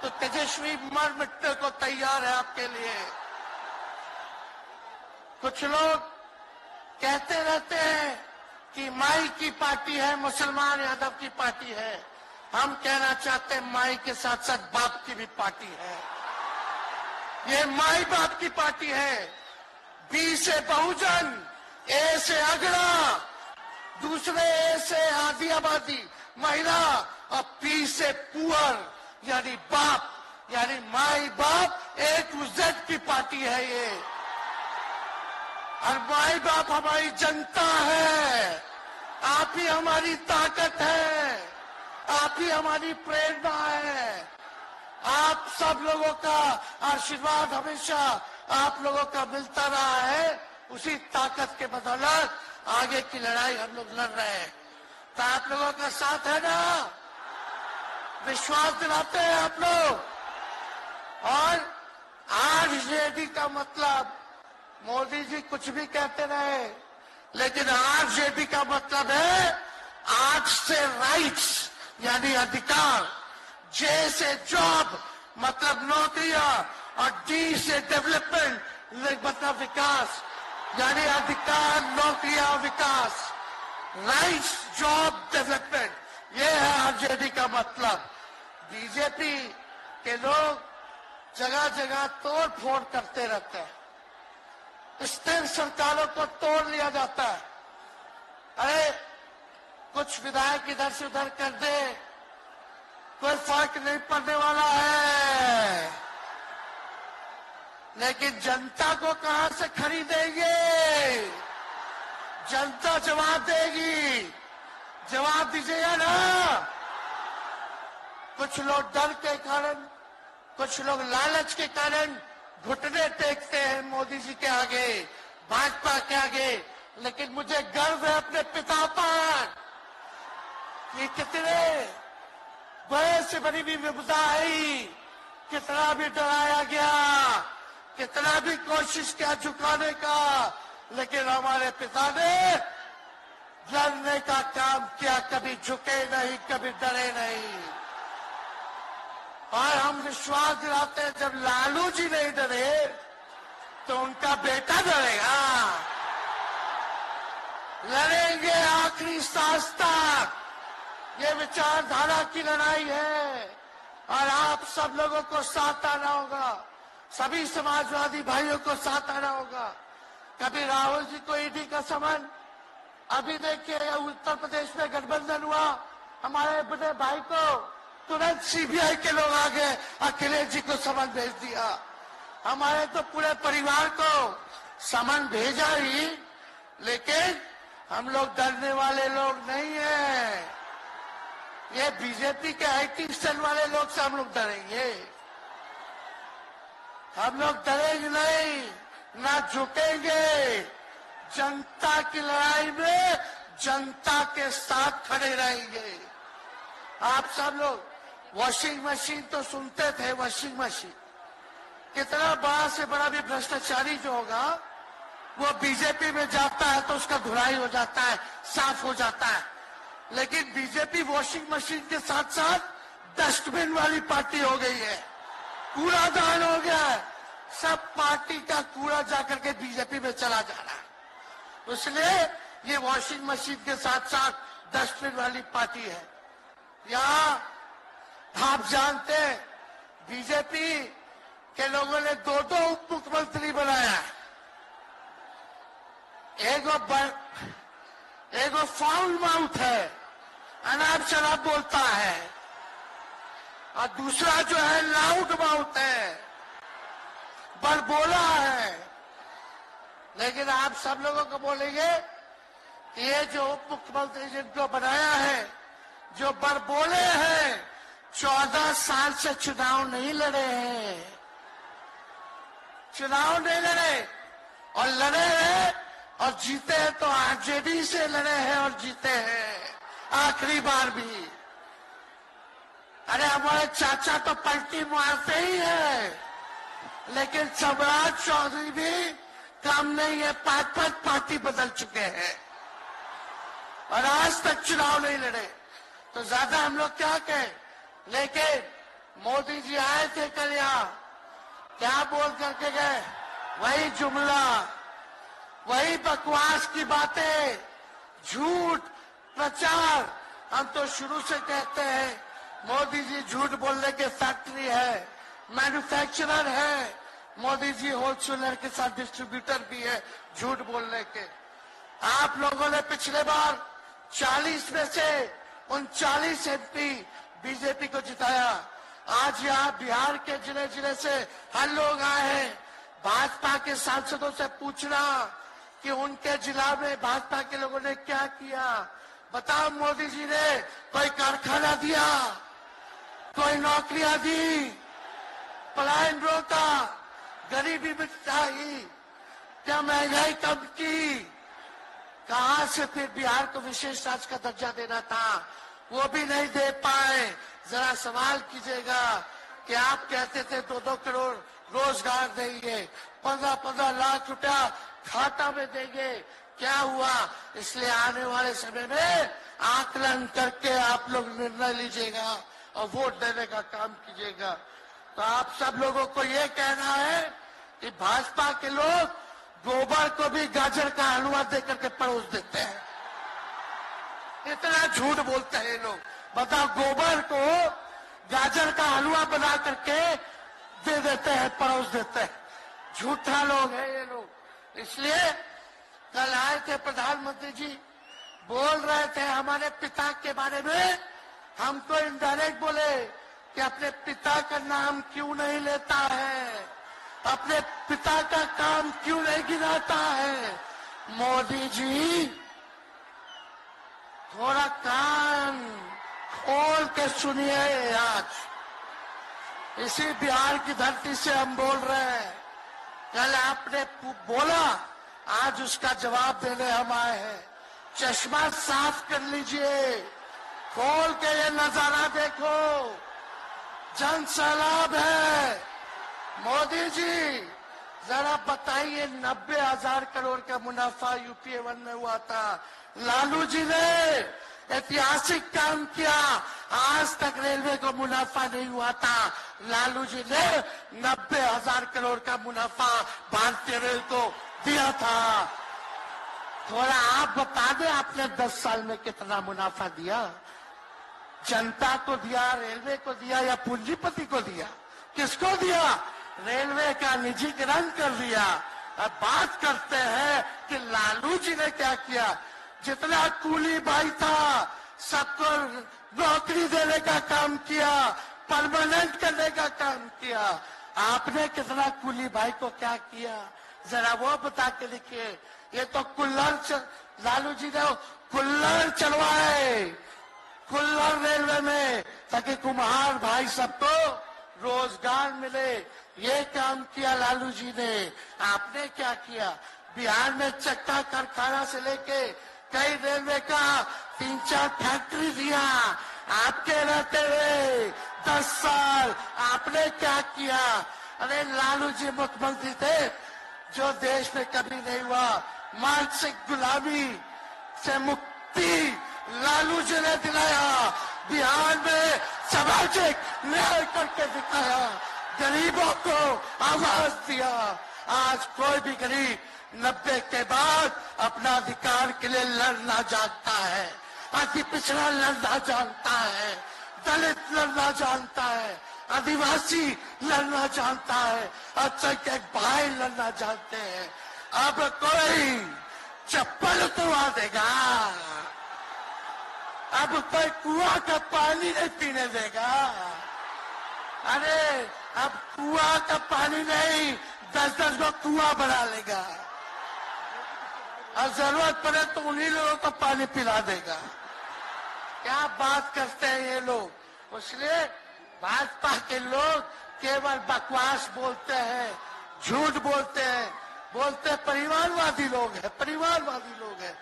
तो तेजस्वी मर मिटने को तैयार है आपके लिए। कुछ लोग कहते रहते हैं कि माई की पार्टी है, मुसलमान यादव की पार्टी है। हम कहना चाहते हैं माई के साथ साथ बाप की भी पार्टी है। ये माई बाप की पार्टी है। बी से बहुजन, ए से अगड़ा, दूसरे ए से आधी आबादी महिला और पी से पुअर यानी बाप, यानी माई बाप ए टू जेड की पार्टी है ये। और माई बाप हमारी जनता है। आप ही हमारी ताकत है, आप ही हमारी प्रेरणा है। आप सब लोगों का आशीर्वाद हमेशा आप लोगों का मिलता रहा है। उसी ताकत के बदौलत आगे की लड़ाई हम लोग लड़ रहे हैं। तो आप लोगों का साथ है ना? विश्वास दिलाते हैं आप लोग। और आरजेडी का मतलब, मोदी जी कुछ भी कहते रहे, लेकिन आरजेडी का मतलब है आर से राइट्स यानी अधिकार, जे से जॉब मतलब नौकरियां, और डी से डेवलपमेंट मतलब विकास यानी अधिकार, नौकरियां, विकास। राइट्स, जॉब, डेवलपमेंट, ये है आरजेडी का मतलब। बीजेपी के लोग जगह जगह तोड़ फोड़ करते रहते हैं। स्थिर सरकारों को तोड़ लिया जाता है। अरे कुछ विधायक इधर से उधर कर दे, कोई फर्क नहीं पड़ने वाला है। लेकिन जनता को कहां से खरीदेंगे? जनता जवाब देगी। जवाब दीजिएगा ना। कुछ लोग डर के कारण, कुछ लोग लालच के कारण घुटने टेकते हैं मोदी जी के आगे, भाजपा के आगे। लेकिन मुझे गर्व है अपने पिता पर कि कितने बड़े से बड़ी भी विपदा आई, कितना भी डराया गया, कितना भी कोशिश किया झुकाने का, लेकिन हमारे पिता ने लड़ने का काम किया। कभी झुके नहीं, कभी डरे नहीं। और हम विश्वास दिलाते हैं जब लालू जी नहीं डरे तो उनका बेटा डरेगा। लड़ेंगे आखिरी सांस तक। ये विचारधारा की लड़ाई है और आप सब लोगों को साथ आना होगा। सभी समाजवादी भाइयों को साथ आना होगा। कभी राहुल जी को ईडी का समन, अभी देखिए उत्तर प्रदेश में गठबंधन हुआ, हमारे बड़े भाई को तुरंत सीबीआई के लोग आ गए, अखिलेश जी को समन भेज दिया। हमारे तो पूरे परिवार को समन भेजा ही, लेकिन हम लोग डरने वाले लोग नहीं हैं। ये बीजेपी के आईटी सेल वाले लोग से हम लोग डरेंगे? हम लोग डरेंगे नहीं, ना झुकेंगे। जनता की लड़ाई में जनता के साथ खड़े रहेंगे। आप सब लोग वॉशिंग मशीन तो सुनते थे, वॉशिंग मशीन कितना बड़ा से बड़ा भी भ्रष्टाचारी जो होगा वो बीजेपी में जाता है तो उसका धुलाई हो जाता है, साफ हो जाता है। लेकिन बीजेपी वॉशिंग मशीन के साथ साथ डस्टबिन वाली पार्टी हो गई है, कूड़ादान हो गया है। सब पार्टी का कूड़ा जाकर के बीजेपी में चला जा रहा है। इसलिए ये वॉशिंग मशीन के साथ साथ डस्टबिन वाली पार्टी है। यहाँ आप जानते हैं बीजेपी के लोगों ने दो उप मुख्यमंत्री बनाया। एगो फाउल माउथ है, अनाप शराब बोलता है, और दूसरा जो है लाउड माउथ है, बड़बोला है। लेकिन आप सब लोगों को बोलेंगे कि ये जो उप मुख्यमंत्री जिनको बनाया है, जो बड़बोले हैं, 14 साल से चुनाव नहीं लड़े हैं, चुनाव नहीं लड़े, और लड़े हैं और जीते हैं तो आरजेडी से लड़े हैं और जीते हैं आखिरी बार भी। अरे हमारे चाचा तो पलटी मारते ही है, लेकिन सम्राट चौधरी भी काम नहीं है, 5 पार्टी बदल चुके हैं और आज तक चुनाव नहीं लड़े। तो ज्यादा हम लोग क्या कहें, लेकिन मोदी जी आए थे कल यहाँ, क्या बोल करके गए? वही जुमला, वही बकवास की बातें, झूठ प्रचार। हम तो शुरू से कहते हैं मोदी जी झूठ बोलने के फैक्ट्री है, मैन्युफैक्चरर है। मोदी जी होलसेलर के साथ डिस्ट्रीब्यूटर भी है झूठ बोलने के। आप लोगों ने पिछले बार 40 में से 39 एमपी बीजेपी को जिताया। आज यहाँ बिहार के जिले जिले से हर लोग आए हैं। भाजपा के सांसदों से पूछना कि उनके जिला में भाजपा के लोगों ने क्या किया। बताओ, मोदी जी ने कोई कारखाना दिया, कोई नौकरियां दी, पलायन रोका, गरीबी मिटाई, क्या महंगाई कम की? कहां से फिर बिहार को विशेष राज्य का दर्जा देना था, वो भी नहीं दे पाए। जरा सवाल कीजिएगा कि आप कहते थे 2-2 करोड़ रोजगार देंगे, 15-15 लाख रुपया खाता में देंगे, क्या हुआ? इसलिए आने वाले समय में आकलन करके आप लोग निर्णय लीजिएगा और वोट देने का काम कीजिएगा। तो आप सब लोगों को ये कहना है कि भाजपा के लोग गोबर को भी गाजर का हलवा देकर के परोस देते हैं। इतना झूठ बोलते हैं ये लोग। बताओ, गोबर को गाजर का हलवा बना करके दे देते हैं, परोस देते हैं। झूठा लोग हैं ये लोग। इसलिए कल आए थे प्रधानमंत्री जी, बोल रहे थे हमारे पिता के बारे में। हमको इनडायरेक्ट बोले कि अपने पिता का नाम क्यों नहीं लेता है, अपने पिता का काम क्यों नहीं गिनाता है। मोदी जी, थोड़ा कान खोल के सुनिए। आज इसी बिहार की धरती से हम बोल रहे हैं। कल आपने बोला, आज उसका जवाब देने हम आए हैं। चश्मा साफ कर लीजिए, खोल के ये नजारा देखो, जन सैलाब है। मोदी जी, जरा बताइए, 90,000 करोड़ का मुनाफा यूपीए 1 में हुआ था। लालू जी ने ऐतिहासिक काम किया, आज तक रेलवे को मुनाफा नहीं हुआ था। लालू जी ने 90,000 करोड़ का मुनाफा भारतीय रेल को दिया था। थोड़ा आप बता दें, आपने 10 साल में कितना मुनाफा दिया? जनता को दिया, रेलवे को दिया या पूंजीपति को दिया? किसको दिया? रेलवे का निजीकरण कर दिया। अब बात करते हैं कि लालू जी ने क्या किया। जितना कूली भाई था सबको नौकरी देने का काम किया, परमानेंट करने का काम किया। आपने कितना कूली भाई को क्या किया, जरा वो बता के लिखिए। ये तो लालू जी ने कुल्लर चलवाए, कुल्लर रेलवे में, ताकि कुम्हार भाई सबको रोजगार मिले। ये काम किया लालू जी ने। आपने क्या किया? बिहार में चक्का कारखाना से लेके कई रेलवे का 3-4 फैक्ट्री दिया। आपके रहते हुए 10 साल आपने क्या किया? अरे लालू जी मुख्यमंत्री थे जो देश में कभी नहीं हुआ। मानसिक गुलामी से मुक्ति लालू जी ने दिलाया। बिहार में सामाजिक न्याय करके दिखाया, गरीबों को आवाज दिया। आज कोई भी गरीब 90 के बाद अपना अधिकार के लिए लड़ना जानता है, अति पिछड़ा लड़ना जानता है, दलित लड़ना जानता है, आदिवासी लड़ना जानता है, अल्पसंख्यक भाई लड़ना जानते हैं। अब कोई चप्पल उतरवा देगा, अब कोई कुआं का पानी नहीं पीने देगा। अरे अब कुआं का पानी नहीं, 10-10 को कुआं बना लेगा और जरूरत पड़े तो उन्हीं लोगों को पानी पिला देगा। क्या बात करते हैं ये लोग। इसलिए भाजपा के लोग केवल बकवास बोलते हैं, झूठ बोलते हैं, बोलते परिवारवादी लोग हैं, परिवारवादी लोग हैं।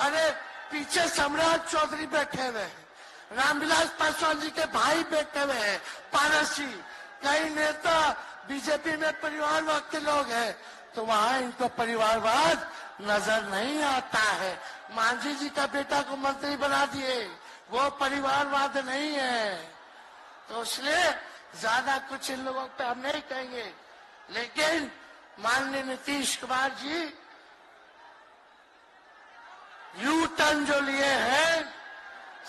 अरे पीछे सम्राट चौधरी बैठे हुए हैं, रामविलास पासवान जी के भाई बैठे हुए हैं, पारस जी, कई नेता बीजेपी में परिवारवाद के लोग हैं, तो वहां इनको परिवारवाद नजर नहीं आता है। मांझी जी का बेटा को मंत्री बना दिए, वो परिवारवाद नहीं है। तो इसलिए ज्यादा कुछ इन लोगों पे हम नहीं कहेंगे, लेकिन माननीय नीतीश कुमार जी यू टर्न जो लिए हैं,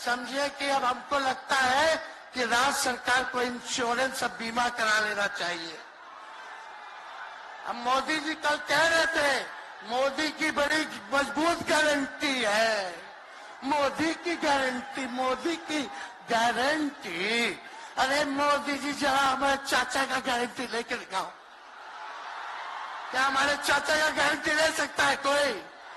समझिए कि अब हमको लगता है कि राज्य सरकार को इंश्योरेंस और बीमा करा लेना चाहिए। अब मोदी जी कल कह रहे थे मोदी की बड़ी मजबूत गारंटी है, मोदी की गारंटी, मोदी की गारंटी। अरे मोदी जी जरा हमारे चाचा का गारंटी लेकर दिखाओ। क्या हमारे चाचा का गारंटी ले सकता है कोई?